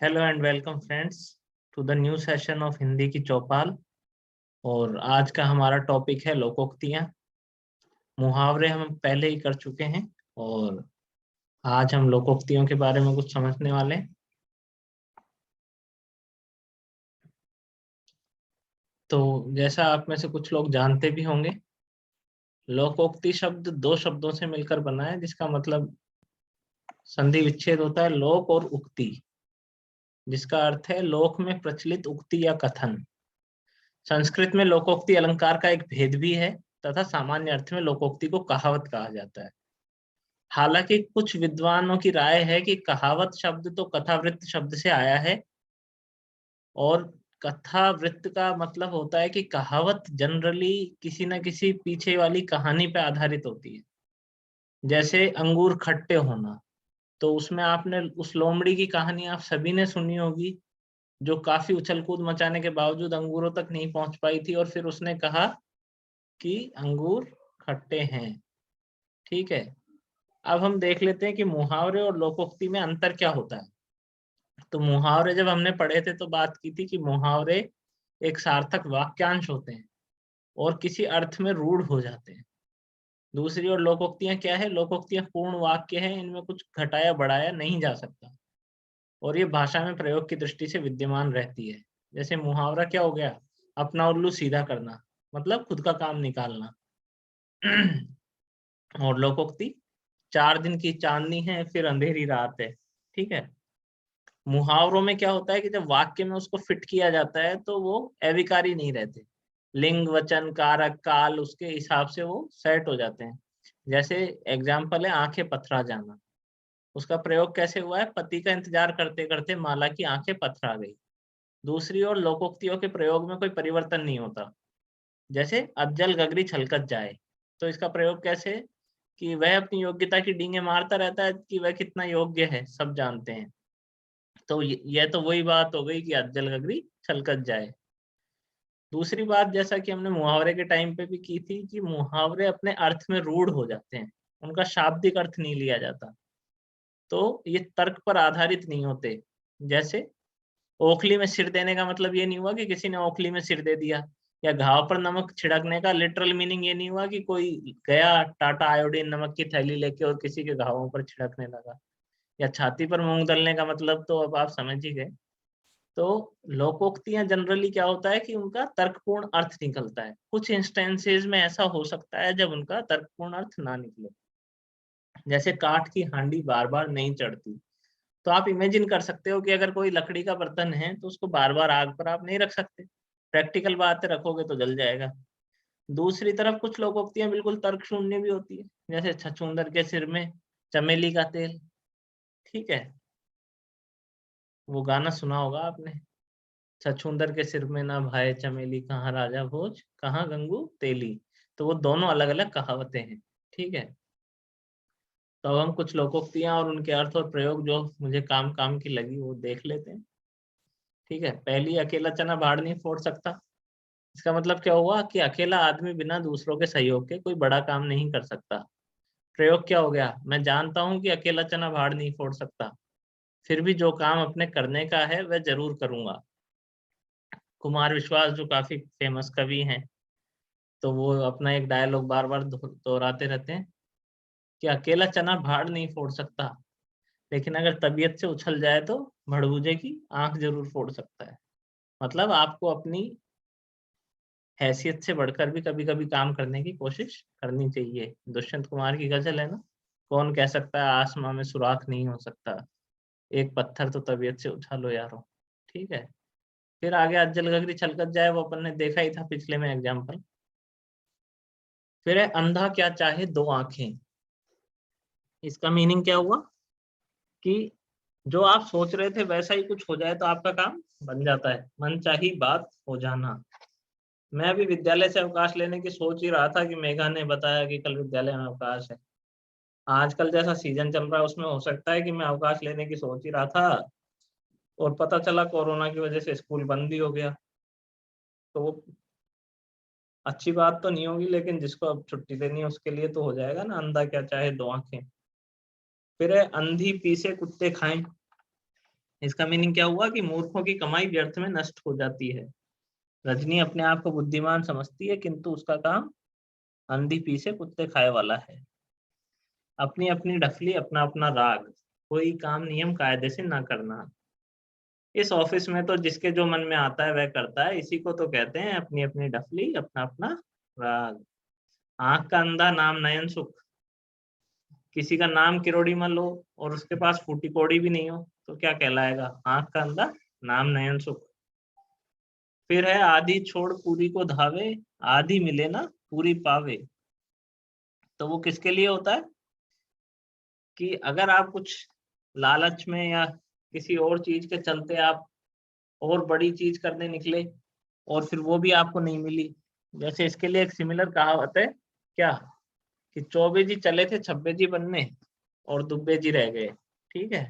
Hello and welcome friends to the new session of Hindi की चौपाल। और आज का हमारा टॉपिक है लोकोक्तियां। मुहावरे हम पहले ही कर चुके हैं और आज हम लोकोक्तियों के बारे में कुछ समझने वाले हैं। तो जैसा आप में से कुछ लोग जानते भी होंगे, लोकोक्ति शब्द दो शब्दों से मिलकर बना है, जिसका मतलब संधि विच्छेद होता है लोक और उक्ति, जिसका अर्थ है लोक में प्रचलित उक्ति या कथन। संस्कृत में लोकोक्ति अलंकार का एक भेद भी है तथा सामान्य अर्थ में लोकोक्ति को कहावत कहा जाता है। हालांकि कुछ विद्वानों की राय है कि कहावत शब्द तो कथावृत्त शब्द से आया है, और कथावृत्त का मतलब होता है कि कहावत जनरली किसी न किसी पीछे वाली कहानी पे आधारित होती है। जैसे अंगूर खट्टे होना, तो उसमें आपने उस लोमड़ी की कहानी आप सभी ने सुनी होगी, जो काफी उछल कूद मचाने के बावजूद अंगूरों तक नहीं पहुंच पाई थी और फिर उसने कहा कि अंगूर खट्टे हैं। ठीक है, अब हम देख लेते हैं कि मुहावरे और लोकोक्ति में अंतर क्या होता है। तो मुहावरे जब हमने पढ़े थे तो बात की थी कि मुहावरे एक सार्थक वाक्यांश होते हैं और किसी अर्थ में रूढ़ हो जाते हैं। दूसरी ओर लोकोक्तियां क्या है? लोकोक्तियां पूर्ण वाक्य हैं, इनमें कुछ घटाया बढ़ाया नहीं जा सकता और ये भाषा में प्रयोग की दृष्टि से विद्यमान रहती है। जैसे मुहावरा क्या हो गया? अपना उल्लू सीधा करना, मतलब खुद का काम निकालना। और लोकोक्ति 4 दिन की चांदनी है फिर अंधेरी रात है। ठीक है, मुहावरों में क्या होता है कि जब वाक्य में उसको फिट किया जाता है तो वो अविकारी नहीं रहते, लिंग वचन कारक काल उसके हिसाब से वो सेट हो जाते हैं। जैसे एग्जाम्पल है आंखें पथरा जाना, उसका प्रयोग कैसे हुआ है? पति का इंतजार करते करते माला की आंखें पथरा गई। दूसरी ओर लोकोक्तियों के प्रयोग में कोई परिवर्तन नहीं होता। जैसे अज्जल गगरी छलकत जाए, तो इसका प्रयोग कैसे? कि वह अपनी योग्यता की डींगे मारता रहता है कि वह कितना योग्य है, सब जानते हैं। तो यह तो वही बात हो गई कि अज्जल गगरी छलकत जाए। दूसरी बात, जैसा कि हमने मुहावरे के टाइम पे भी की थी, कि मुहावरे अपने अर्थ में रूढ़ हो जाते हैं, उनका शाब्दिक अर्थ नहीं लिया जाता, तो ये तर्क पर आधारित नहीं होते। जैसे ओखली में सिर देने का मतलब ये नहीं हुआ कि किसी ने ओखली में सिर दे दिया, या घाव पर नमक छिड़कने का लिटरल मीनिंग ये नहीं हुआ कि कोई गया टाटा आयोडीन नमक की थैली लेके और किसी के घावों पर छिड़कने लगा। या छाती पर मूंग दलने का मतलब तो अब आप समझ ही गए। तो लोकोक्तियां जनरली क्या होता है कि उनका तर्कपूर्ण अर्थ निकलता है। कुछ इंस्टेंसेस में ऐसा हो सकता है जब उनका तर्कपूर्ण अर्थ ना निकले। जैसे काठ की हांडी बार बार नहीं चढ़ती, तो आप इमेजिन कर सकते हो कि अगर कोई लकड़ी का बर्तन है तो उसको बार बार आग पर आप नहीं रख सकते। प्रैक्टिकल बात है, रखोगे तो जल जाएगा। दूसरी तरफ कुछ लोकोक्तियां बिल्कुल तर्क शून्य भी होती है, जैसे छछूंदर के सिर में चमेली का तेल। ठीक है, वो गाना सुना होगा आपने, छछूंदर के सिर में ना भाए चमेली, कहाँ राजा भोज कहाँ गंगू तेली। तो वो दोनों अलग अलग कहावतें हैं। ठीक है, तो अब हम कुछ लोकोक्तियां और उनके अर्थ और प्रयोग जो मुझे काम काम की लगी वो देख लेते हैं। ठीक है, पहली, अकेला चना भाड़ नहीं फोड़ सकता। इसका मतलब क्या हुआ कि अकेला आदमी बिना दूसरों के सहयोग के कोई बड़ा काम नहीं कर सकता। प्रयोग क्या हो गया? मैं जानता हूं कि अकेला चना भाड़ नहीं फोड़ सकता, फिर भी जो काम अपने करने का है वह जरूर करूंगा। कुमार विश्वास जो काफी फेमस कवि हैं, तो वो अपना एक डायलॉग बार बार दोहराते रहते हैं कि अकेला चना भाड़ नहीं फोड़ सकता, लेकिन अगर तबीयत से उछल जाए तो भड़बूजे की आंख जरूर फोड़ सकता है। मतलब आपको अपनी हैसियत से बढ़कर भी कभी कभी काम करने की कोशिश करनी चाहिए। दुष्यंत कुमार की गजल है ना, कौन कह सकता है आसमां में सुराख नहीं हो सकता, एक पत्थर तो तबीयत से उछालो यारो। ठीक है, फिर आगे अज्जल गगरी छलकत जाए, वो अपन ने देखा ही था पिछले में एग्जाम्पल। फिर है अंधा क्या चाहे दो आंखें। इसका मीनिंग क्या हुआ कि जो आप सोच रहे थे वैसा ही कुछ हो जाए तो आपका काम बन जाता है, मन चाही बात हो जाना। मैं अभी विद्यालय से अवकाश लेने की सोच ही रहा था कि मेघा ने बताया कि कल विद्यालय में अवकाश है। आजकल जैसा सीजन चल रहा है उसमें हो सकता है कि मैं अवकाश लेने की सोच ही रहा था और पता चला कोरोना की वजह से स्कूल बंद ही हो गया। तो वो अच्छी बात तो नहीं होगी, लेकिन जिसको अब छुट्टी देनी है उसके लिए तो हो जाएगा ना, अंधा क्या चाहे दो आंखें। फिर है अंधी पीसे कुत्ते खाएं। इसका मीनिंग क्या हुआ कि मूर्खों की कमाई व्यर्थ में नष्ट हो जाती है। रजनी अपने आप को बुद्धिमान समझती है, किंतु उसका काम अंधी पीछे कुत्ते खाए वाला है। अपनी अपनी डफली, अपना अपना राग, कोई काम नियम कायदे से ना करना। इस ऑफिस में तो जिसके जो मन में आता है वह करता है, इसी को तो कहते हैं अपनी अपनी डफली, अपना अपना राग। आंख का अंधा नाम नयन सुख। किसी का नाम किरोड़ी मल हो और उसके पास फूटी कौड़ी भी नहीं हो तो क्या कहलाएगा? आंख का अंधा नाम नयन सुख। फिर है आधी छोड़ पूरी को धावे, आधी मिले ना पूरी पावे। तो वो किसके लिए होता है कि अगर आप कुछ लालच में या किसी और चीज के चलते आप और बड़ी चीज करने निकले और फिर वो भी आपको नहीं मिली। जैसे इसके लिए एक सिमिलर कहावत है क्या, कि चौबे जी चले थे छब्बे जी बनने और दुब्बे जी रह गए। ठीक है।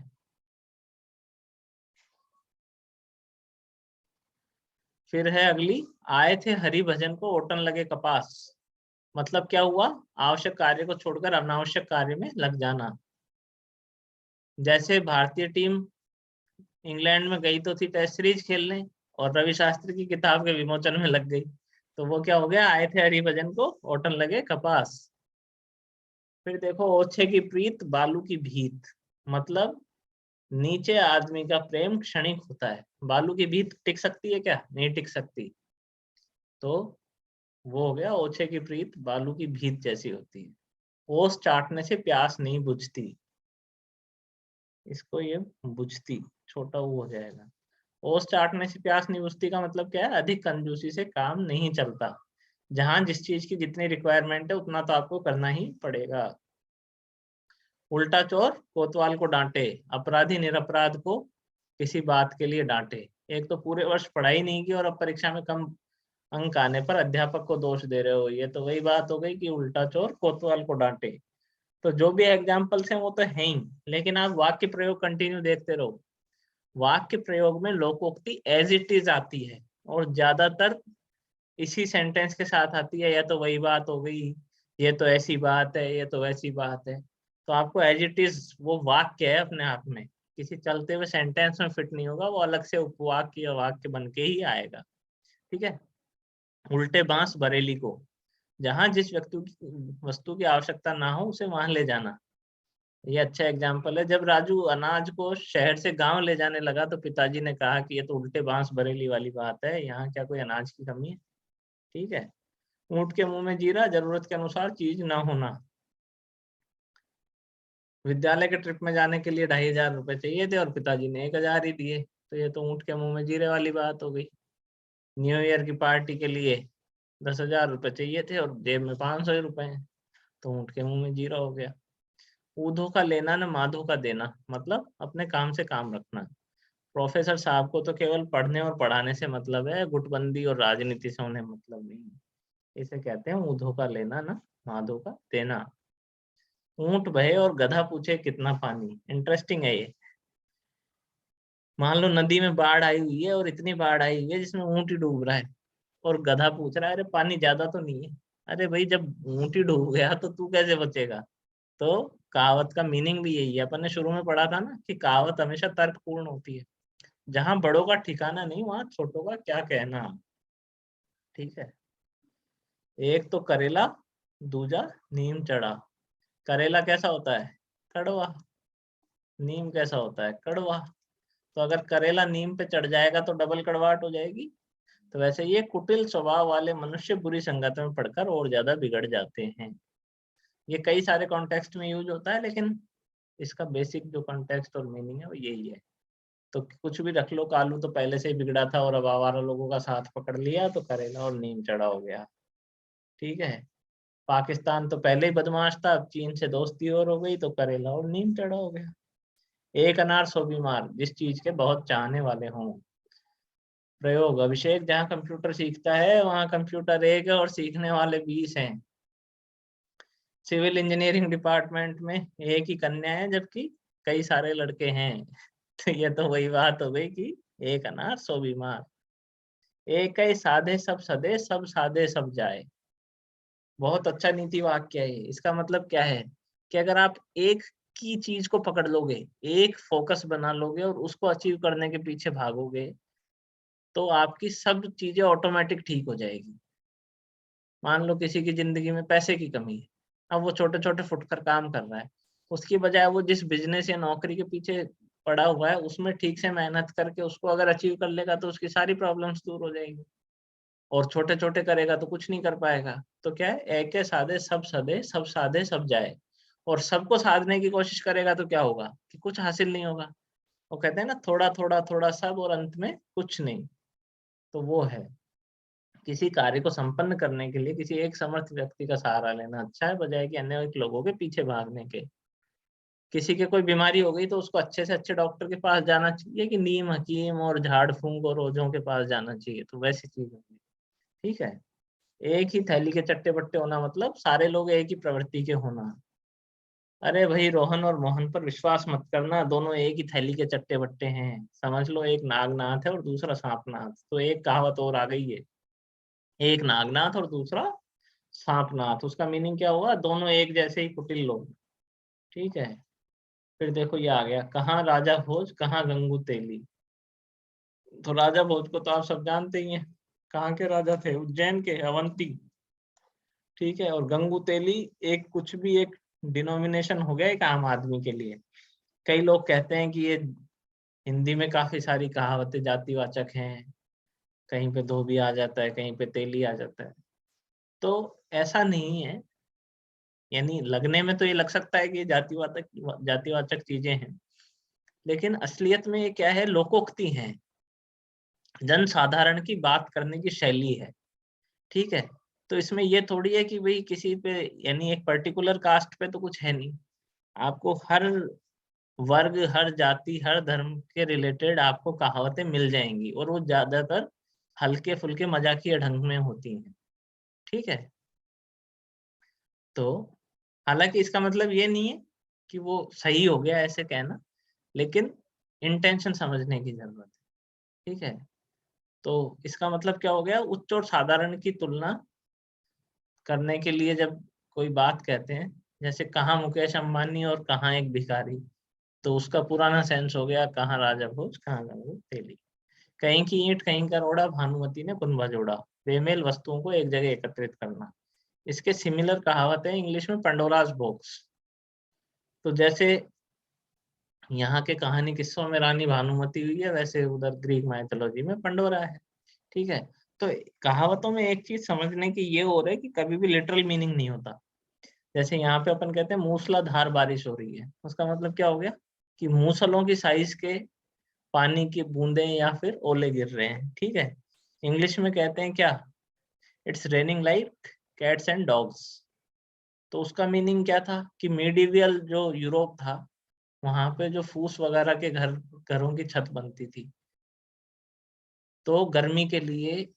फिर है अगली, आए थे हरि भजन को ओटन लगे कपास। मतलब क्या हुआ? आवश्यक कार्य को छोड़कर अनावश्यक कार्य में लग जाना। जैसे भारतीय टीम इंग्लैंड में गई तो थी टेस्ट सीरीज खेलने और रवि शास्त्री की किताब के विमोचन में लग गई, तो वो क्या हो गया? आए थे हरिभजन को ओटन लगे कपास। फिर देखो, ओछे की प्रीत बालू की भीत। मतलब नीचे आदमी का प्रेम क्षणिक होता है, बालू की भीत टिक सकती है क्या? नहीं टिक सकती। तो वो हो गया, ओछे की प्रीत बालू की भीत जैसी होती है। ओस चाटने से प्यास नहीं बुझती। इसको ये बुझती छोटा वो हो जाएगा। ओस चाटने से प्यास नहीं बुझती का मतलब क्या है? अधिक कंजूसी से काम नहीं चलता। जहां जिस चीज की जितनी रिक्वायरमेंट है उतना तो आपको करना ही पड़ेगा। उल्टा चोर कोतवाल को डांटे, अपराधी निरपराध को किसी बात के लिए डांटे। एक तो पूरे वर्ष पढ़ाई नहीं की और अब परीक्षा में कम अंक आने पर अध्यापक को दोष दे रहे हो, ये तो वही बात हो गई कि उल्टा चोर कोतवाल को डांटे। तो जो भी एग्जाम्पल्स हैं वो तो है ही, लेकिन आप वाक्य प्रयोग कंटिन्यू देखते रहो। वाक्य प्रयोग में लोकोक्ति एज इट इज आती है और ज्यादातर इसी सेंटेंस के साथ आती है, या तो वही बात हो गई, ये तो ऐसी बात है, ये तो वैसी बात है। तो आपको एज इट इज वो वाक्य है अपने आप में, किसी चलते हुए सेंटेंस में फिट नहीं होगा, वो अलग से उपवाक्य या वाक्य बन के ही आएगा। ठीक है। उल्टे बांस बरेली को, जहां जिस व्यक्ति की वस्तु की आवश्यकता ना हो उसे वहां ले जाना। ये अच्छा एग्जाम्पल है। जब राजू अनाज को शहर से गांव ले जाने लगा तो पिताजी ने कहा कि ये तो उल्टे बांस बरेली वाली बात है, यहाँ क्या कोई अनाज की कमी है? ठीक है। ऊंट के मुंह में जीरा, जरूरत के अनुसार चीज ना होना। विद्यालय के ट्रिप में जाने के लिए 2,500 रुपए चाहिए थे और पिताजी ने 1,000 ही दिए, तो ये तो ऊंट के मुंह में जीरे वाली बात हो गई। न्यू ईयर की पार्टी के लिए 10,000 रुपए चाहिए थे और जेब में 500 रुपए हैं, तो ऊंट के मुंह में जीरा हो गया। ऊधो का लेना न माधो का देना, मतलब अपने काम से काम रखना। प्रोफेसर साहब को तो केवल पढ़ने और पढ़ाने से मतलब है, गुटबंदी और राजनीति से उन्हें मतलब नहीं। इसे कहते हैं ऊधो का लेना ना माधो का देना। ऊंट बहे और गधा पूछे कितना पानी। इंटरेस्टिंग है ये। मान लो नदी में बाढ़ आई हुई है और इतनी बाढ़ आई हुई है जिसमें ऊंट ही डूब रहा है और गधा पूछ रहा है अरे पानी ज्यादा तो नहीं है? अरे भाई, जब ऊंट ही डूब गया तो तू कैसे बचेगा? तो कहावत का मीनिंग भी यही है। अपन ने शुरू में पढ़ा था ना कि कहावत हमेशा तर्कपूर्ण होती है। जहां बड़ों का ठिकाना नहीं वहां छोटों का क्या कहना। ठीक है। एक तो करेला, दूजा नीम चढ़ा। करेला कैसा होता है? कड़वा। नीम कैसा होता है? कड़वा। तो अगर करेला नीम पे चढ़ जाएगा तो डबल कड़वाहट हो जाएगी। तो वैसे ये कुटिल स्वभाव वाले मनुष्य बुरी संगत में पड़कर और ज्यादा बिगड़ जाते हैं। ये कई सारे कॉन्टेक्स्ट में यूज होता है, लेकिन इसका बेसिक जो कॉन्टेक्स्ट और मीनिंग है वो यही है। तो कुछ भी रख लो, कालू तो पहले से ही बिगड़ा था और अब आवारा लोगों का साथ पकड़ लिया तो करेला और नीम चढ़ा हो गया। ठीक है। पाकिस्तान तो पहले ही बदमाश था, अब चीन से दोस्ती और हो गई तो करेला और नीम चढ़ा हो गया। एक अनार सौ बीमार, जिस चीज के बहुत चाहने वाले हों। प्रयोग, अभिषेक जहाँ कंप्यूटर सीखता है वहाँ कंप्यूटर एक है और सीखने वाले 20 हैं। सिविल इंजीनियरिंग डिपार्टमेंट में एक ही कन्या है जबकि कई सारे लड़के हैं। तो ये तो वही बात हो गई कि एक अनार सौ बीमार। एक ही साधे सब सदे, सब साधे सब जाए। बहुत अच्छा नीति वाक्य है ये। इसका मतलब क्या है कि अगर आप एक ही चीज को पकड़ लोगे, एक फोकस बना लोगे और उसको अचीव करने के पीछे भागोगे, तो आपकी सब चीजें ऑटोमेटिक ठीक हो जाएगी। मान लो किसी की जिंदगी में पैसे की कमी है, अब वो छोटे छोटे फुटकर काम कर रहा है, उसकी बजाय वो जिस बिजनेस या नौकरी के पीछे पड़ा हुआ है उसमें ठीक से मेहनत करके उसको अगर अचीव कर लेगा तो उसकी सारी प्रॉब्लम्स दूर हो जाएंगी। और छोटे छोटे करेगा तो कुछ नहीं कर पाएगा। तो क्या है, एक है साधे सब सधे, सब साधे सब जाए। और सबको साधने की कोशिश करेगा तो क्या होगा कि कुछ हासिल नहीं होगा। वो कहते हैं ना, थोड़ा थोड़ा थोड़ा सब और अंत में कुछ नहीं। तो वो है, किसी कार्य को संपन्न करने के लिए किसी एक समर्थ व्यक्ति का सहारा लेना अच्छा है, बजाय कि अन्य लोगों के पीछे भागने के। किसी के कोई बीमारी हो गई तो उसको अच्छे से अच्छे डॉक्टर के पास जाना चाहिए कि नीम हकीम और झाड़ फूंक और ओझों के पास जाना चाहिए। तो वैसी चीज होगी। ठीक है। एक ही थैली के चट्टे बट्टे होना मतलब सारे लोग एक ही प्रवृत्ति के होना। अरे भाई, रोहन और मोहन पर विश्वास मत करना, दोनों एक ही थैली के चट्टे बट्टे हैं। समझ लो, एक नागनाथ है और दूसरा सांपनाथ। तो एक कहावत और आ गई है, एक नागनाथ और दूसरा सांपनाथ। उसका मीनिंग क्या हुआ, दोनों एक जैसे ही कुटिल लोग। ठीक है। फिर देखो ये आ गया, कहाँ राजा भोज कहाँ गंगू तेली। तो राजा भोज को तो आप सब जानते ही हैं, कहाँ के राजा थे, उज्जैन के, अवंती। ठीक है। और गंगू तेली एक कुछ भी एक डिनोमिनेशन हो गया एक आम आदमी के लिए। कई लोग कहते हैं कि ये हिंदी में काफी सारी कहावतें जातिवाचक हैं, कहीं पे धोबी आ जाता है, कहीं पे तेली आ जाता है। तो ऐसा नहीं है, यानी लगने में तो ये लग सकता है कि ये जातिवाचक चीजें हैं, लेकिन असलियत में ये क्या है, लोकोक्ति है, जनसाधारण की बात करने की शैली है। ठीक है। तो इसमें ये थोड़ी है कि भाई किसी पे, यानी एक पर्टिकुलर कास्ट पे तो कुछ है नहीं। आपको हर वर्ग, हर जाति, हर धर्म के रिलेटेड आपको कहावतें मिल जाएंगी, और वो ज्यादातर हल्के फुल्के मजाकिया ढंग में होती हैं। ठीक है। तो हालांकि इसका मतलब ये नहीं है कि वो सही हो गया ऐसे कहना, लेकिन इंटेंशन समझने की जरूरत है। ठीक है। तो इसका मतलब क्या हो गया, उच्च और साधारण की तुलना करने के लिए जब कोई बात कहते हैं, जैसे कहाँ मुकेश अंबानी और कहाँ एक भिखारी, तो उसका पुराना सेंस हो गया, कहाँ राजा भोज कहाँ गंगू तेली। कहीं की ईंट कहीं का रोड़ा, भानुमति ने कुनबा जोड़ा। बेमेल वस्तुओं को एक जगह एकत्रित करना। इसके सिमिलर कहावत है इंग्लिश में, पंडोराज बॉक्स। तो जैसे यहाँ के कहानी किस्सों में रानी भानुमति हुई है, वैसे उधर ग्रीक माइथोलॉजी में पंडोरा है। ठीक है। तो कहावतों में एक चीज समझने की ये हो रहा है कि कभी भी लिटरल मीनिंग नहीं होता। जैसे यहाँ पे अपन कहते हैं मूसलाधार बारिश हो रही है, उसका मतलब क्या हो गया कि मूसलों की साइज के पानी की बूंदें या फिर ओले गिर रहे हैं। ठीक है। इंग्लिश में कहते हैं क्या, it's raining like cats and dogs. तो उसका मीनिंग क्या था कि मिडिवियल जो यूरोप था, वहां पे जो फूस वगैरह के घरों की छत बनती थी, तो गर्मी के लिए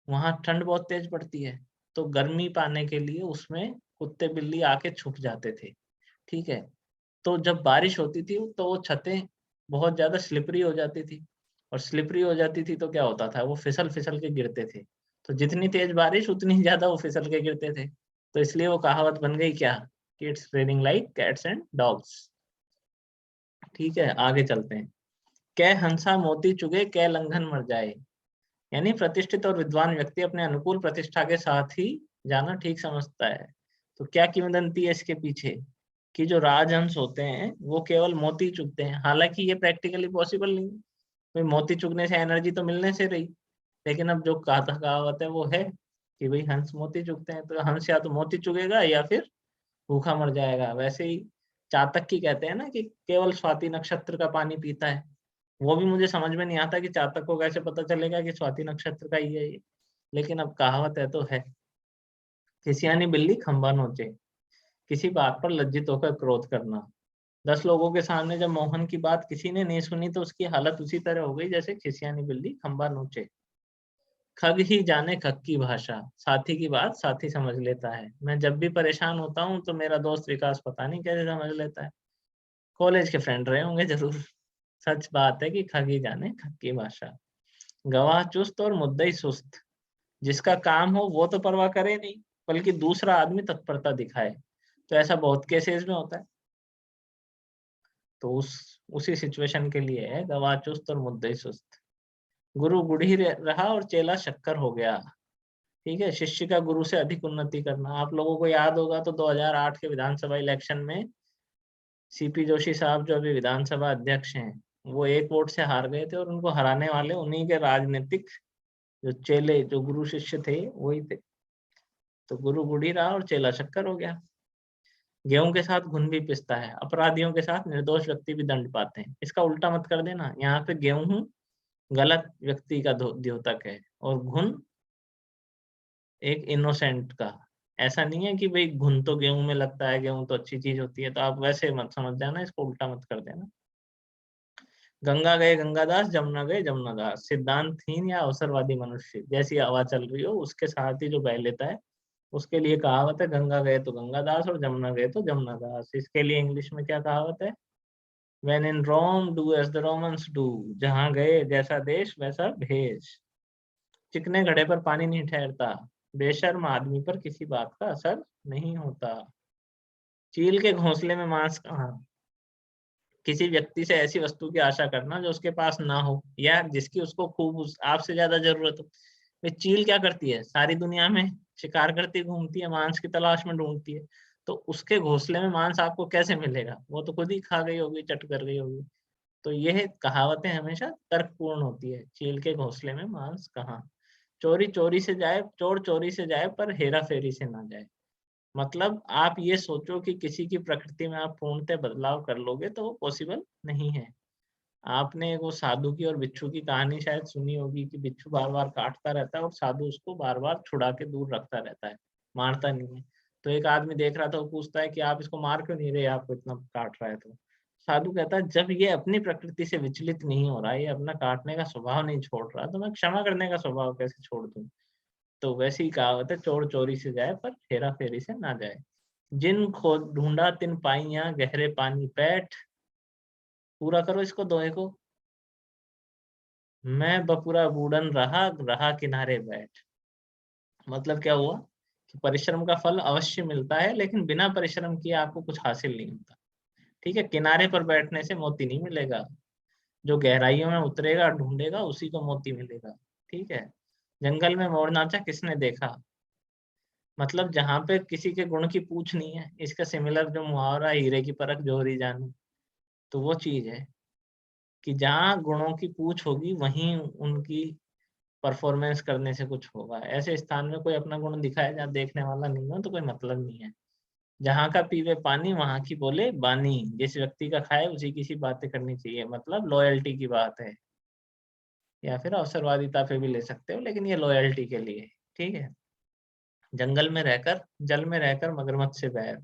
वहां ठंड बहुत तेज पड़ती है, तो गर्मी पाने के लिए उसमें कुत्ते बिल्ली आके छुप जाते थे। ठीक है। तो जब बारिश होती थी तो वो छतें बहुत ज्यादा स्लिपरी हो जाती थी, और स्लिपरी हो जाती थी तो क्या होता था, वो फिसल फिसल के गिरते थे। तो जितनी तेज बारिश उतनी ज्यादा वो फिसल के गिरते थे। तो इसलिए वो कहावत बन गई क्या, कि it's raining like cats and dogs. ठीक है, आगे चलते हैं। कै हंसा मोती चुगे कै लंघन मर जाए। यानी प्रतिष्ठित और विद्वान व्यक्ति अपने अनुकूल प्रतिष्ठा के साथ ही जाना ठीक समझता है। तो क्या किंवदंती है इसके पीछे, कि जो राजहंस होते हैं वो केवल मोती चुगते हैं। हालांकि ये प्रैक्टिकली पॉसिबल नहीं है, भाई मोती चुगने से एनर्जी तो मिलने से रही, लेकिन अब जो कहावत है वो है कि भाई हंस मोती चुगते हैं, तो हंस या तो मोती चुगेगा या फिर भूखा मर जाएगा। वैसे ही चातक की कहते हैं ना कि केवल स्वाति नक्षत्र का पानी पीता है। वो भी मुझे समझ में नहीं आता कि चातक को कैसे पता चलेगा कि स्वाति नक्षत्र का ही है ये, लेकिन अब कहावत है तो है। खिसियानी बिल्ली खंबा नोचे। किसी बात पर लज्जित होकर क्रोध करना। 10 लोगों के सामने जब मोहन की बात किसी ने नहीं सुनी तो उसकी हालत उसी तरह हो गई जैसे खिसियानी बिल्ली खंबा नोचे। खग ही जाने खग की भाषा। साथी की बात साथी समझ लेता है। मैं जब भी परेशान होता हूँ तो मेरा दोस्त विकास पता नहीं कैसे समझ लेता है। कॉलेज के फ्रेंड रहे होंगे जरूर। सच बात है कि खग ही जाने खग की भाषा। गवाह चुस्त और मुद्दई सुस्त। जिसका काम हो वो तो परवाह करे नहीं, बल्कि दूसरा आदमी तत्परता दिखाए। तो ऐसा बहुत केसेस में होता है। तो उसी सिचुएशन के लिए है गवाह चुस्त और मुद्दई सुस्त। गुरु गुड़ी रहा और चेला शक्कर हो गया। ठीक है, शिष्य का गुरु से अधिक उन्नति करना। आप लोगों को याद होगा तो 2008 के विधानसभा इलेक्शन में सीपी जोशी साहब जो अभी विधानसभा अध्यक्ष हैं, वो 1 वोट से हार गए थे और उनको हराने वाले उन्हीं के राजनीतिक जो चेले, जो गुरु शिष्य थे, वही थे। तो गुरु गुड़ी रहा और चेला शक्कर हो गया। गेहूं के साथ घुन भी पिसता है, अपराधियों के साथ निर्दोष व्यक्ति भी दंड पाते हैं। इसका उल्टा मत कर देना, यहाँ पे गेहूं गलत व्यक्ति का द्योतक है और घुन एक इनोसेंट का। ऐसा नहीं है कि भाई घुन तो गेहूं में लगता है, गेहूं तो अच्छी चीज होती है, तो आप वैसे मत समझ जाना, इसको उल्टा मत कर देना। गंगा गए गंगादास, जमुना गए जमुनादास। सिद्धांतहीन या अवसरवादी मनुष्य जैसी हवा चल रही हो उसके साथ ही जो बह लेता है, उसके लिए कहावत है गंगा गए तो गंगादास और जमुना गए तो जमुनादास। इसके लिए इंग्लिश में क्या कहावत है? When in Rome, do as the Romans do। जहां गए जैसा देश वैसा भेष। चिकने घड़े पर पानी नहीं ठहरता, बेशर्म आदमी पर किसी बात का असर नहीं होता। चील के घोंसले में मांस कहाँ? किसी व्यक्ति से ऐसी वस्तु की आशा करना जो उसके पास ना हो या जिसकी उसको खूब आपसे ज्यादा जरूरत हो। वे चील क्या करती है? सारी दुनिया में शिकार करती घूमती है, मांस की तलाश में ढूंढती है। तो उसके घोंसले में मांस आपको कैसे मिलेगा? वो तो खुद ही खा गई होगी, चट कर गई होगी। तो यह कहावतें हमेशा तर्कपूर्ण होती है। चील के घोंसले में मांस कहाँ? चोरी चोरी से जाए, चोर चोरी से जाए पर हेरा फेरी से ना जाए। मतलब आप ये सोचो कि किसी की प्रकृति में आप पूर्णतः बदलाव कर लोगे तो वो पॉसिबल नहीं है। आपने वो साधु की और बिच्छू की कहानी शायद सुनी होगी कि बिच्छू बार बार काटता रहता है और साधु उसको बार बार छुड़ा के दूर रखता रहता है, मारता नहीं है। तो एक आदमी देख रहा था, वो पूछता है कि आप इसको मार क्यों नहीं रहे, आपको इतना काट रहा है। तो साधु कहता है जब ये अपनी प्रकृति से विचलित नहीं हो रहा, ये अपना काटने का स्वभाव नहीं छोड़ रहा, तो मैं क्षमा करने का स्वभाव कैसे छोड़ दूं? तो वैसे ही कहावत है, चोर चोरी से जाए पर हेरा फेरी से ना जाए। जिन खो ढूंढा तिन पाइया, गहरे पानी पैठ। पूरा करो इसको दोहे को। मैं बपुरा बूढ़न रहा, रहा किनारे बैठ। मतलब क्या हुआ कि परिश्रम का फल अवश्य मिलता है, लेकिन बिना परिश्रम किए आपको कुछ हासिल नहीं होता। ठीक है, किनारे पर बैठने से मोती नहीं मिलेगा। जो गहराइयों में उतरेगा, ढूंढेगा, उसी को मोती मिलेगा। ठीक है। जंगल में मोर नाचा किसने देखा? मतलब जहां पे किसी के गुण की पूछ नहीं है। इसका सिमिलर जो मुहावरा है, हीरे की परख जोहरी जाने, तो वो चीज है कि जहाँ गुणों की पूछ होगी वहीं उनकी परफॉर्मेंस करने से कुछ होगा। ऐसे स्थान में कोई अपना गुण दिखाए जहाँ देखने वाला नहीं हो तो कोई मतलब नहीं है। जहाँ का पीवे पानी वहां की बोले बानी। जिस व्यक्ति का खाए उसी की सी बातें करनी चाहिए। मतलब लॉयल्टी की बात है, या फिर अवसरवादिता पे भी ले सकते हो, लेकिन ये लॉयल्टी के लिए। ठीक है। जंगल में रहकर, जल में रहकर मगरमच्छ से बैर।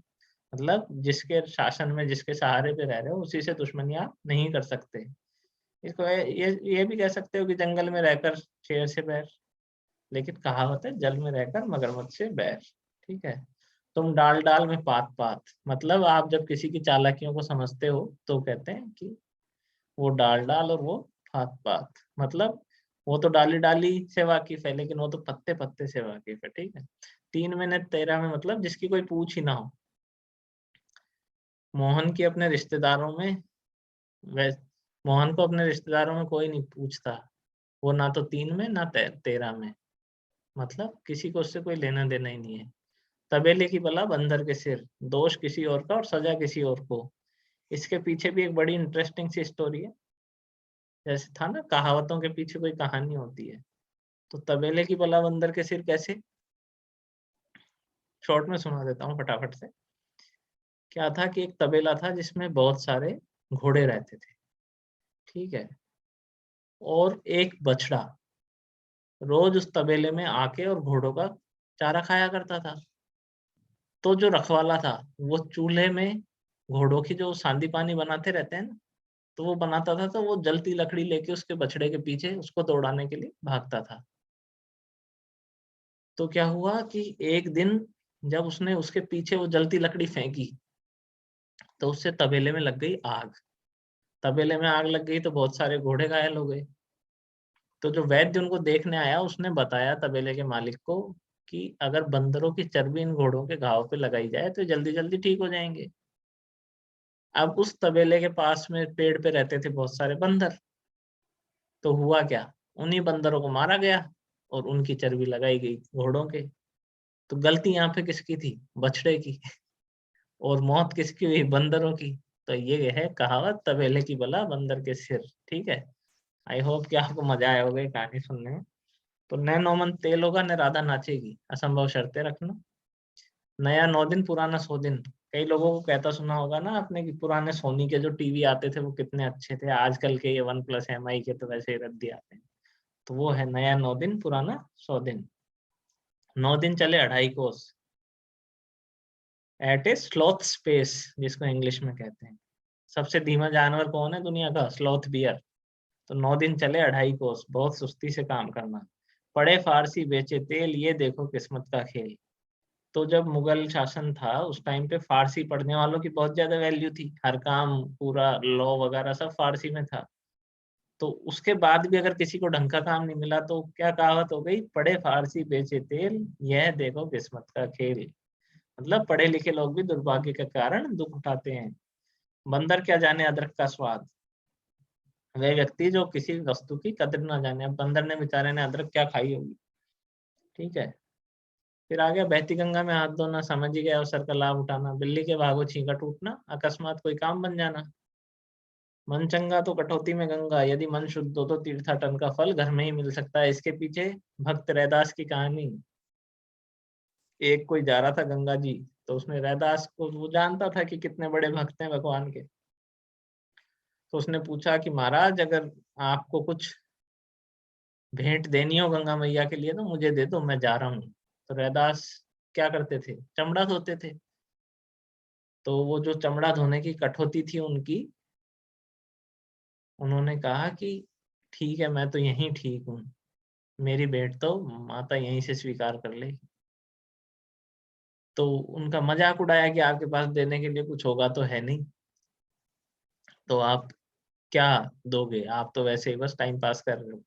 मतलब जिसके शासन में, जिसके सहारे पे रह रहे हो, उसी से दुश्मनी आप नहीं कर सकते। इसको ये भी कह सकते हो कि जंगल में रहकर शेर से बैर, लेकिन कहावत है जल में रहकर मगरमच्छ से बैर। ठीक है। तुम डाल डाल में पात पात। मतलब आप जब किसी की चालाकियों को समझते हो तो कहते हैं कि वो डाल डाल और वो पात पात। मतलब वो तो डाली डाली से वाकिफ है, लेकिन वो तो पत्ते पत्ते से वाकिफ है। ठीक है। 3 मिनट 13 में मतलब जिसकी कोई पूछ ही ना हो। मोहन की अपने रिश्तेदारों में वै मोहन को अपने रिश्तेदारों में कोई नहीं पूछता। वो ना तो 3 में ना 13 में। मतलब किसी को उससे कोई लेना देना ही नहीं है। तबेले की बला बंदर के सिर। दोष किसी और का और सजा किसी और को। इसके पीछे भी एक बड़ी इंटरेस्टिंग सी स्टोरी है। जैसे था ना, कहावतों के पीछे कोई कहानी होती है। तो तबेले की बला बंदर के सिर कैसे? शॉर्ट में सुना देता हूँ फटाफट से। क्या था कि एक तबेला था जिसमें बहुत सारे घोड़े रहते थे। ठीक है। और एक बछड़ा रोज उस तबेले में आके और घोड़ों का चारा खाया करता था। तो जो रखवाला था वो चूल्हे में घोड़ों की जो सांदी पानी बनाते रहते हैं ना, तो वो बनाता था। तो वो जलती लकड़ी लेके उसके बछड़े के पीछे उसको दौड़ाने के लिए भागता था। तो क्या हुआ कि एक दिन जब उसने उसके पीछे वो जलती लकड़ी फेंकी, तो उससे तबेले में लग गई आग। तबेले में आग लग गई तो बहुत सारे घोड़े घायल हो गए। तो जो वैद्य उनको देखने आया उसने बताया तबेले के मालिक को कि अगर बंदरों की चर्बी इन घोड़ों के घाव पे लगाई जाए तो जल्दी जल्दी ठीक हो जाएंगे। अब उस तबेले के पास में पेड़ पे रहते थे बहुत सारे बंदर। तो हुआ क्या, उन्हीं बंदरों को मारा गया और उनकी चर्बी लगाई गई घोड़ों के। तो गलती यहाँ पे किसकी थी, बछड़े की। और मौत किसकी हुई, बंदरों की। तो ये है कहावत, तबेले की बला बंदर के सिर। ठीक है। आई होप कि आपको मजा आया होगा ये कहानी सुनने में। तो नए नौमन तेल होगा न राधा नाचेगी, असंभव शर्तें रखना। नया 9 दिन पुराना 100 दिन। कई लोगों को कहता सुना होगा ना आपने कि पुराने सोनी के जो टीवी आते थे वो कितने अच्छे थे, आजकल के ये OnePlus MI के तो वैसे ही रद्दी आते हैं। तो वो है नया 9 दिन पुराना 100 दिन। 9 दिन चले 2.5 कोस एट ए स्लॉथ स्पेस, जिसको इंग्लिश में कहते हैं। सबसे धीमा जानवर कौन है दुनिया का, स्लॉथ बियर। तो 9 दिन चले 2.5 कोस, बहुत सुस्ती से काम करना। पढ़े फारसी बेचे तेल, ये देखो किस्मत का खेल। तो जब मुगल शासन था उस टाइम पे फारसी पढ़ने वालों की बहुत ज्यादा वैल्यू थी, हर काम पूरा लॉ वगैरह सब फारसी में था। तो उसके बाद भी अगर किसी को ढंग का काम नहीं मिला तो क्या कहावत हो गई, पढ़े फारसी बेचे तेल, यह देखो किस्मत का खेल। मतलब पढ़े लिखे लोग भी दुर्भाग्य के कारण दुख उठाते हैं। बंदर क्या जाने अदरक का स्वाद, वह व्यक्ति जो किसी वस्तु की कदर ना जाने। अब बंदर ने बेचारे ने अदरक क्या खाई होगी। ठीक है। फिर आ गया, बहती गंगा में हाथ धोना, समझ ही गया अवसर का लाभ उठाना। बिल्ली के भागो छींका टूटना, अकस्मात कोई काम बन जाना। मन चंगा तो कटौती में गंगा, यदि मन शुद्ध हो तो तीर्थाटन का फल घर में ही मिल सकता है। इसके पीछे भक्त रैदास की कहानी। एक कोई जा रहा था गंगा जी, तो उसने रैदास को, वो जानता था कि कितने बड़े भक्त हैं भगवान के। तो उसने पूछा कि महाराज अगर आपको कुछ भेंट देनी हो गंगा मैया के लिए तो मुझे दे दो, मैं जा रहा हूँ। तो रैदास क्या करते थे, चमड़ा धोते थे। तो वो जो चमड़ा धोने की कठौती थी उनकी, उन्होंने कहा कि ठीक है मैं तो यहीं ठीक हूँ, मेरी भेंट तो माता यहीं से स्वीकार कर ले। तो उनका मजाक उड़ाया कि आपके पास देने के लिए कुछ होगा तो है नहीं, तो आप क्या दोगे, आप तो वैसे ही बस टाइम पास कर रहे हो।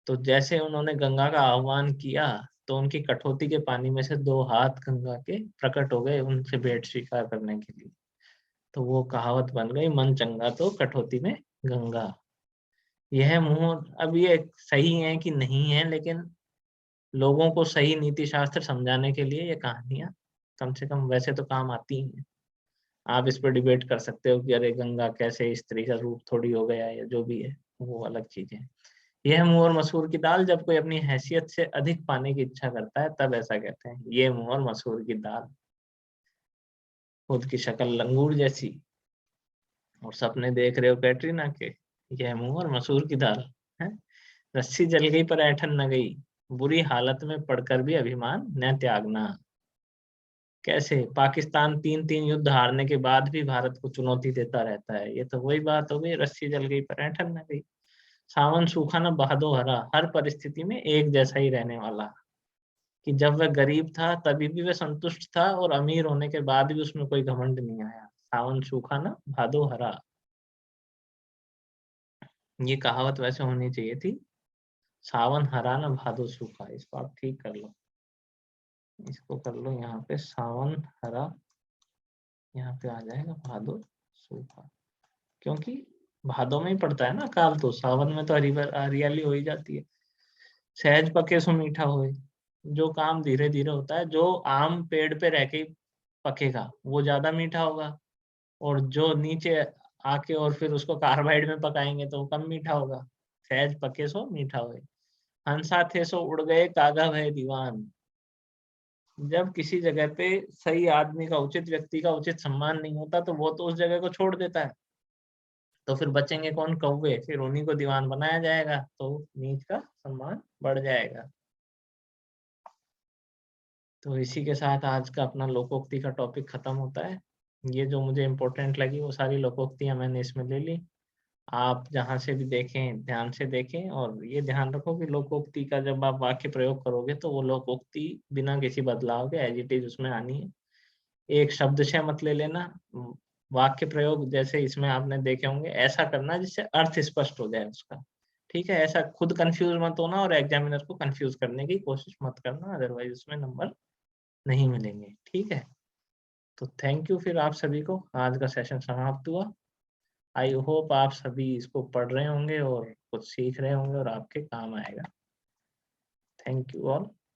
तो जैसे उन्होंने गंगा का आह्वान किया तो उनकी कठौती के पानी में से 2 हाथ गंगा के प्रकट हो गए उनसे भेंट स्वीकार करने के लिए। तो वो कहावत बन गई, मन चंगा तो कठौती में गंगा। यह मुंह, अब ये सही है कि नहीं है, लेकिन लोगों को सही नीति शास्त्र समझाने के लिए ये कहानियां कम से कम वैसे तो काम आती हैं। आप इस पर डिबेट कर सकते हो कि अरे गंगा कैसे स्त्री का रूप थोड़ी हो गया या जो भी है, वो अलग चीज है। यह मुंह और मसूर की दाल, जब कोई अपनी हैसियत से अधिक पाने की इच्छा करता है तब ऐसा कहते हैं, ये मुंह और मसूर की दाल। खुद की शक्ल लंगूर जैसी और सपने देख रहे हो कैटरीना के, यह मुंह और मसूर की दाल है। रस्सी जल गई पर ऐठन न गई, बुरी हालत में पड़कर भी अभिमान न त्यागना। कैसे, पाकिस्तान 3-3 युद्ध हारने के बाद भी भारत को चुनौती देता रहता है, ये तो वही बात हो गई, रस्सी जल गई पर ऐठन न गई। सावन सूखा न बहादो हरा, हर परिस्थिति में एक जैसा ही रहने वाला। कि जब वह गरीब था तभी भी वह संतुष्ट था और अमीर होने के बाद भी उसमें कोई घमंड नहीं आया। सावन सूखा न भादो हरा, ये कहावत वैसे होनी चाहिए थी, सावन हरा न भादो सूखा। इसको आप ठीक कर लो, इसको कर लो यहाँ पे सावन हरा, यहाँ पे आ जाएगा भादो सूखा। क्योंकि भादो में ही पड़ता है ना काल, तो सावन में तो हरियाली हो ही जाती है। सहज पके सो मीठा होए, जो काम धीरे धीरे होता है, जो आम पेड़ पे रह के पकेगा वो ज्यादा मीठा होगा, और जो नीचे आके और फिर उसको कार्बाइड में पकाएंगे तो वो कम मीठा होगा। सहज पके सो मीठा होए, हंसा थे सो उड़ गए कागा भय दीवान। जब किसी जगह पे सही आदमी का, उचित व्यक्ति का उचित सम्मान नहीं होता तो वो तो उस जगह को छोड़ देता है। तो फिर बचेंगे कौन, कौवे, फिर उन्हीं को दीवान बनाया जाएगा तो नीच का सम्मान बढ़ जाएगा। तो इसी के साथ आज का अपना लोकोक्ति का टॉपिक खत्म होता है। ये जो मुझे इम्पोर्टेंट लगी वो सारी लोकोक्तियां मैंने इसमें ले ली। आप जहाँ से भी देखें ध्यान से देखें, और ये ध्यान रखो कि लोकोक्ति का जब आप वाक्य प्रयोग करोगे तो वो लोकोक्ति बिना किसी बदलाव के एज इट इज उसमें आनी है। एक शब्दशः मत ले लेना। वाक्य प्रयोग जैसे इसमें आपने देखे होंगे ऐसा करना जिससे अर्थ स्पष्ट हो जाए उसका। ठीक है, ऐसा खुद कंफ्यूज मत होना और एग्जामिनर को कंफ्यूज करने की कोशिश मत करना, अदरवाइज उसमें नंबर नहीं मिलेंगे। ठीक है। तो थैंक यू फिर आप सभी को, आज का सेशन समाप्त हुआ। आई होप आप सभी इसको पढ़ रहे होंगे और कुछ सीख रहे होंगे और आपके काम आएगा। Thank you all.